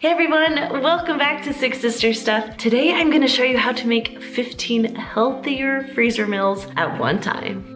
Hey everyone, welcome back to Six Sister Stuff. Today I'm gonna show you how to make 15 healthier freezer meals at one time.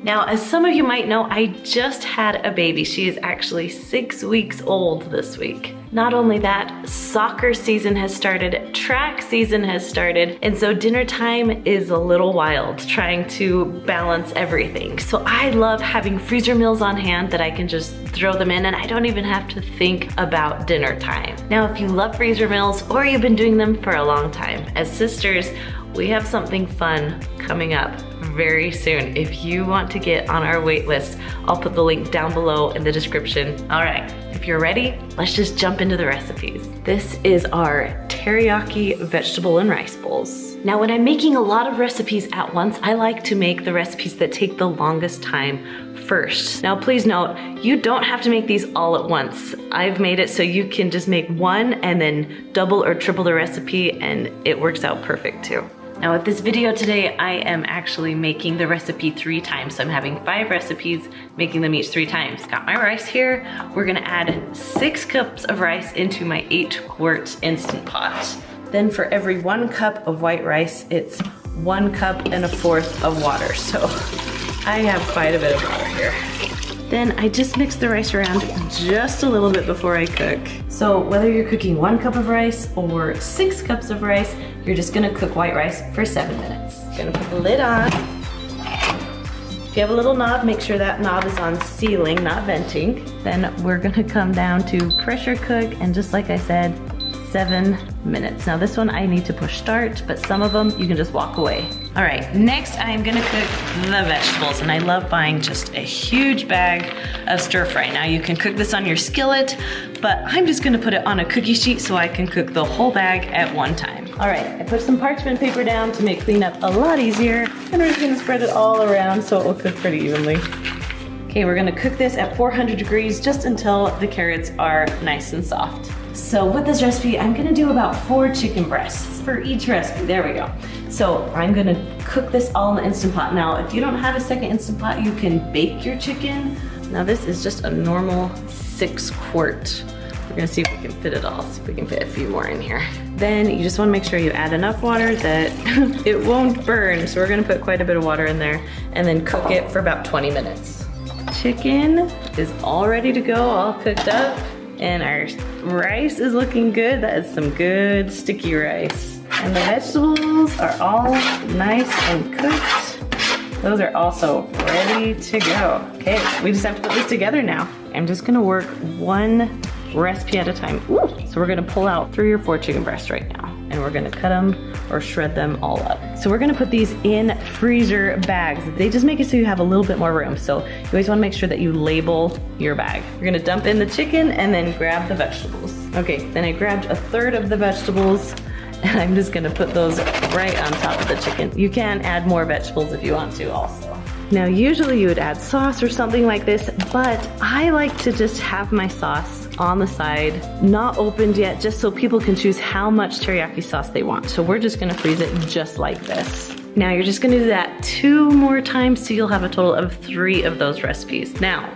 Now, as some of you might know, I just had a baby. She is actually 6 weeks old this week. Not only that, soccer season has started, track season has started, and so dinner time is a little wild trying to balance everything. So I love having freezer meals on hand that I can just throw them in and I don't even have to think about dinner time. Now, if you love freezer meals or you've been doing them for a long time, as sisters, we have something fun coming up very soon. If you want to get on our wait list, I'll put the link down below in the description. All right, if you're ready, let's just jump into the recipes. This is our teriyaki vegetable and rice bowls. Now, when I'm making a lot of recipes at once, I like to make the recipes that take the longest time first. Now, please note, you don't have to make these all at once. I've made it so you can just make one and then double or triple the recipe and it works out perfect too. Now with this video today, I am actually making the recipe 3 times. So I'm having 5 recipes, making them each 3 times. Got my rice here. We're gonna add 6 cups of rice into my 8-quart Instant Pot. Then for every 1 cup of white rice, it's 1 cup and 1/4 of water. So I have quite a bit of water here. Then I just mix the rice around just a little bit before I cook. So whether you're cooking 1 cup of rice or 6 cups of rice, you're just gonna cook white rice for 7 minutes. Gonna put the lid on. If you have a little knob, make sure that knob is on sealing, not venting. Then we're gonna come down to pressure cook, and just like I said, 7 minutes. Now this one I need to push start, but some of them you can just walk away. All right, next I'm gonna cook the vegetables, and I love buying just a huge bag of stir fry. Now you can cook this on your skillet, but I'm just gonna put it on a cookie sheet so I can cook the whole bag at one time. All right, I put some parchment paper down to make cleanup a lot easier, and we're just gonna spread it all around so it will cook pretty evenly. Okay, we're gonna cook this at 400 degrees just until the carrots are nice and soft. So with this recipe, I'm gonna do about 4 chicken breasts for each recipe. There we go. So I'm gonna cook this all in the Instant Pot. Now, if you don't have a second Instant Pot, you can bake your chicken. Now this is just a normal 6-quart. We're gonna see if we can fit it all, see if we can fit a few more in here. Then you just wanna make sure you add enough water that it won't burn. So we're gonna put quite a bit of water in there and then cook it for about 20 minutes. Chicken is all ready to go, all cooked up. And our rice is looking good. That is some good sticky rice. And the vegetables are all nice and cooked. Those are also ready to go. Okay, we just have to put this together now. I'm just gonna work 1 recipe at a time. Ooh. So we're gonna pull out 3 or 4 chicken breasts right now, and we're gonna cut them or shred them all up. So we're gonna put these in freezer bags. They just make it so you have a little bit more room. So you always wanna make sure that you label your bag. You're gonna dump in the chicken and then grab the vegetables. Okay, then I grabbed 1/3 of the vegetables, and I'm just gonna put those right on top of the chicken. You can add more vegetables if you want to also. Now usually you would add sauce or something like this, but I like to just have my sauce on the side, not opened yet, just so people can choose how much teriyaki sauce they want. So we're just gonna freeze it just like this. Now you're just gonna do that 2 more times, so you'll have a total of 3 of those recipes. Now,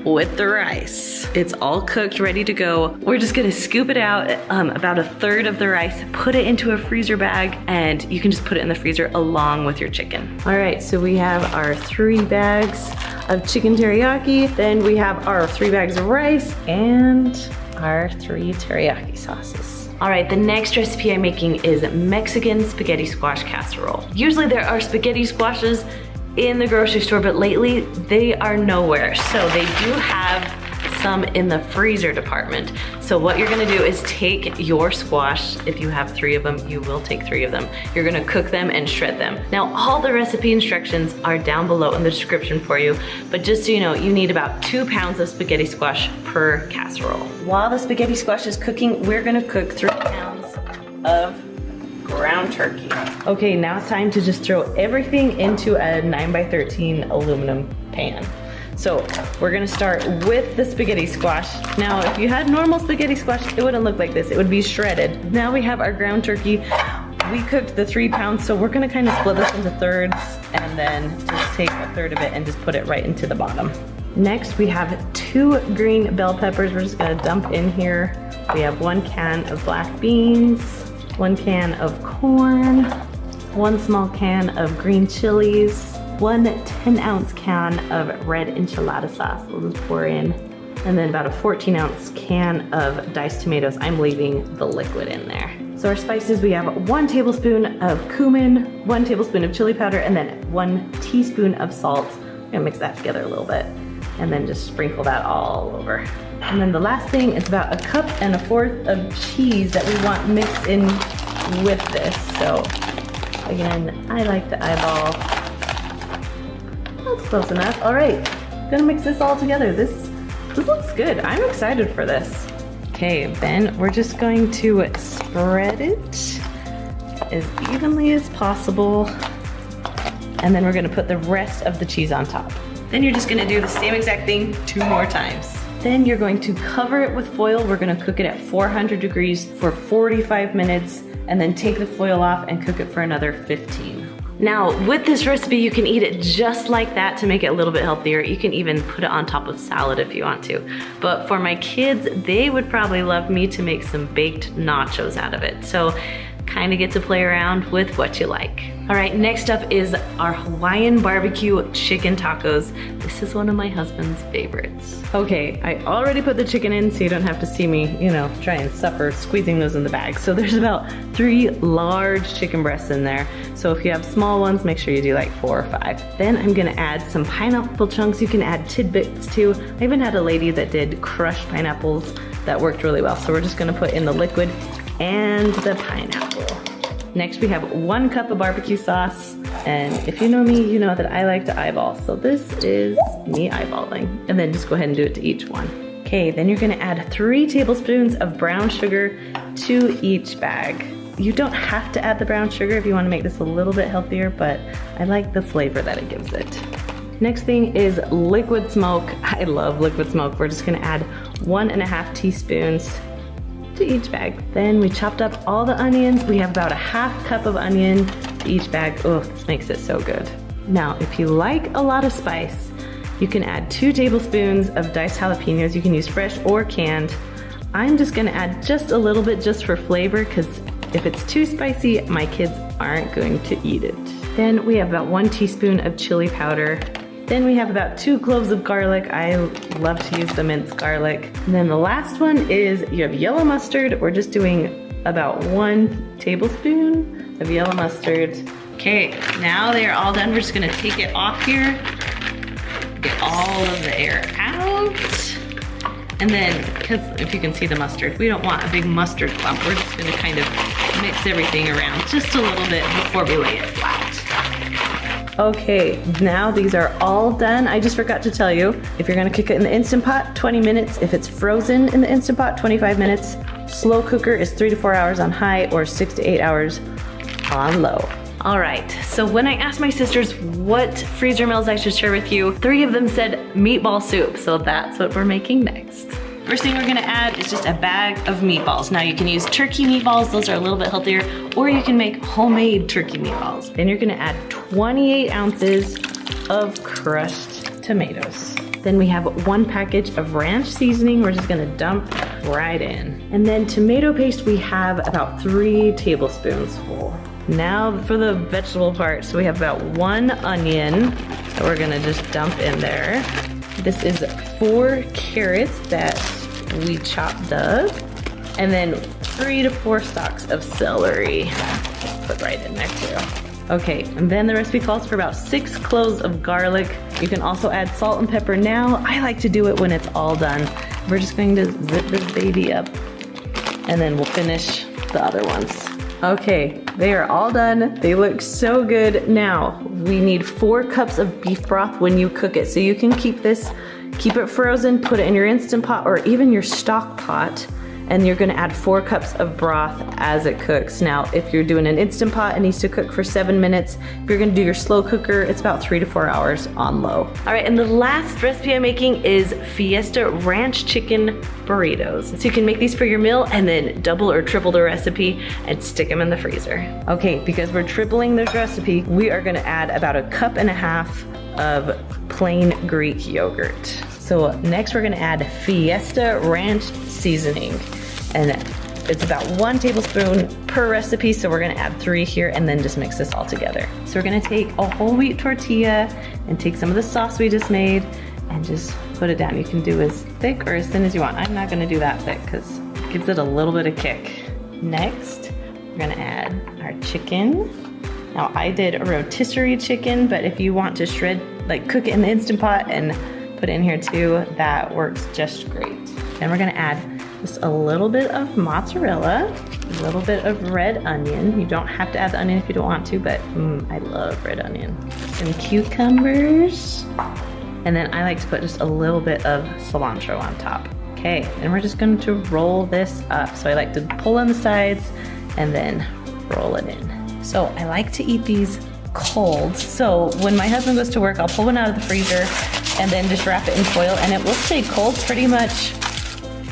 with the rice, it's all cooked, ready to go. We're just gonna scoop it out, about 1/3 of the rice, put it into a freezer bag, and you can just put it in the freezer along with your chicken. All right, so we have our 3 bags of chicken teriyaki, then we have our 3 bags of rice, and our 3 teriyaki sauces. All right, the next recipe I'm making is Mexican spaghetti squash casserole. Usually there are spaghetti squashes in the grocery store, but lately they are nowhere. So they do have some in the freezer department. So what you're gonna do is take your squash. If you have 3 of them, you will take 3 of them. You're gonna cook them and shred them. Now, all the recipe instructions are down below in the description for you, but just so you know, you need about 2 pounds of spaghetti squash per casserole. While the spaghetti squash is cooking, we're gonna cook 3 pounds of ground turkey. Okay, now it's time to just throw everything into a 9x13 aluminum pan. So we're gonna start with the spaghetti squash. Now, if you had normal spaghetti squash, it wouldn't look like this. It would be shredded. Now we have our ground turkey. We cooked the 3 pounds, so we're gonna kind of split this into thirds and then just take 1/3 of it and just put it right into the bottom. Next, we have 2 green bell peppers. We're just gonna dump in here. We have 1 can of black beans, 1 can of corn, 1 small can of green chilies, 1 10-ounce can of red enchilada sauce. We'll just pour in. And then about a 14-ounce can of diced tomatoes. I'm leaving the liquid in there. So our spices, we have 1 tablespoon of cumin, 1 tablespoon of chili powder, and then 1 teaspoon of salt. I'm gonna mix that together a little bit, and then just sprinkle that all over. And then the last thing is about 1.25 cups of cheese that we want mixed in with this. So again, I like to eyeball. That's close enough. All right, gonna mix this all together. This looks good. I'm excited for this. Okay, then we're just going to spread it as evenly as possible. And then we're gonna put the rest of the cheese on top. Then you're just gonna do the same exact thing 2 more times. Then you're going to cover it with foil. We're gonna cook it at 400 degrees for 45 minutes and then take the foil off and cook it for another 15. Now, with this recipe, you can eat it just like that to make it a little bit healthier. You can even put it on top of salad if you want to. But for my kids, they would probably love me to make some baked nachos out of it. So kind of get to play around with what you like. All right, next up is our Hawaiian barbecue chicken tacos. This is one of my husband's favorites. Okay, I already put the chicken in so you don't have to see me, try and suffer squeezing those in the bag. So there's about 3 large chicken breasts in there. So if you have small ones, make sure you do like 4 or 5. Then I'm gonna add some pineapple chunks. You can add tidbits too. I even had a lady that did crushed pineapples that worked really well. So we're just gonna put in the liquid and the pineapple. Next, we have 1 cup of barbecue sauce. And if you know me, you know that I like to eyeball. So this is me eyeballing. And then just go ahead and do it to each one. Okay, then you're gonna add 3 tablespoons of brown sugar to each bag. You don't have to add the brown sugar if you wanna make this a little bit healthier, but I like the flavor that it gives it. Next thing is liquid smoke. I love liquid smoke. We're just gonna add 1.5 teaspoons to each bag. Then we chopped up all the onions. We have about a 1/2 cup of onion to each bag. Oh, this makes it so good. Now, if you like a lot of spice, you can add 2 tablespoons of diced jalapenos. You can use fresh or canned. I'm just gonna add just a little bit just for flavor, because if it's too spicy, my kids aren't going to eat it. Then we have about 1 teaspoon of chili powder. Then we have about 2 cloves of garlic. I love to use the minced garlic. And then the last one is you have yellow mustard. We're just doing about 1 tablespoon of yellow mustard. Okay, now they are all done. We're just gonna take it off here. Get all of the air out. And then, because if you can see the mustard, we don't want a big mustard clump. We're just gonna kind of mix everything around just a little bit before we lay it flat. Okay, now these are all done. I just forgot to tell you, if you're gonna cook it in the Instant Pot, 20 minutes. If it's frozen in the Instant Pot, 25 minutes. Slow cooker is 3 to 4 hours on high or 6 to 8 hours on low. All right, so when I asked my sisters what freezer meals I should share with you, 3 of them said meatball soup, so that's what we're making next. First thing we're gonna add is just a bag of meatballs. Now you can use turkey meatballs, those are a little bit healthier, or you can make homemade turkey meatballs. Then you're gonna add 28 ounces of crushed tomatoes. Then we have 1 package of ranch seasoning. We're just gonna dump right in. And then tomato paste, we have about 3 tablespoons full. Now for the vegetable part, so we have about 1 onion that we're gonna just dump in there. This is 4 carrots that we chopped up, and then 3 to 4 stalks of celery. Just put right in there too. Okay, and then the recipe calls for about 6 cloves of garlic. You can also add salt and pepper now. I like to do it when it's all done. We're just going to zip this baby up, and then we'll finish the other ones. Okay, they are all done. They look so good. Now, we need 4 cups of beef broth when you cook it. So you can keep it frozen, put it in your Instant Pot or even your stock pot, and you're gonna add 4 cups of broth as it cooks. Now, if you're doing an Instant Pot, it needs to cook for 7 minutes. If you're gonna do your slow cooker, it's about 3 to 4 hours on low. All right, and the last recipe I'm making is Fiesta ranch chicken burritos. So you can make these for your meal and then double or triple the recipe and stick them in the freezer. Okay, because we're tripling this recipe, we are gonna add about 1.5 cups of plain Greek yogurt. So next we're gonna add Fiesta ranch seasoning. And it's about 1 tablespoon per recipe, so we're gonna add 3 here and then just mix this all together. So we're gonna take a whole wheat tortilla and take some of the sauce we just made and just put it down. You can do as thick or as thin as you want. I'm not gonna do that thick because it gives it a little bit of kick. Next, we're gonna add our chicken. Now I did a rotisserie chicken, but if you want to shred, like cook it in the Instant Pot and put it in here too, that works just great. Then we're gonna add just a little bit of mozzarella, a little bit of red onion. You don't have to add the onion if you don't want to, but I love red onion. Some cucumbers. And then I like to put just a little bit of cilantro on top. Okay, and we're just going to roll this up. So I like to pull on the sides and then roll it in. So I like to eat these cold. So when my husband goes to work, I'll pull one out of the freezer and then just wrap it in foil, and it will stay cold pretty much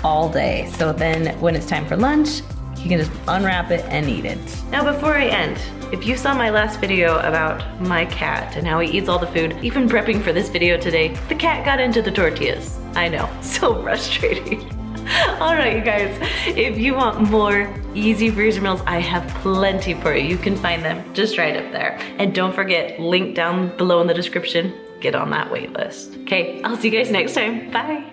all day. So then when it's time for lunch, you can just unwrap it and eat it. Now before I end, if you saw my last video about my cat and how he eats all the food, even prepping for this video today, the cat got into the tortillas. I know, so frustrating. All right, you guys, if you want more easy freezer meals, I have plenty for you. You can find them just right up there. And don't forget, link down below in the description, get on that wait list. Okay, I'll see you guys next time. Bye.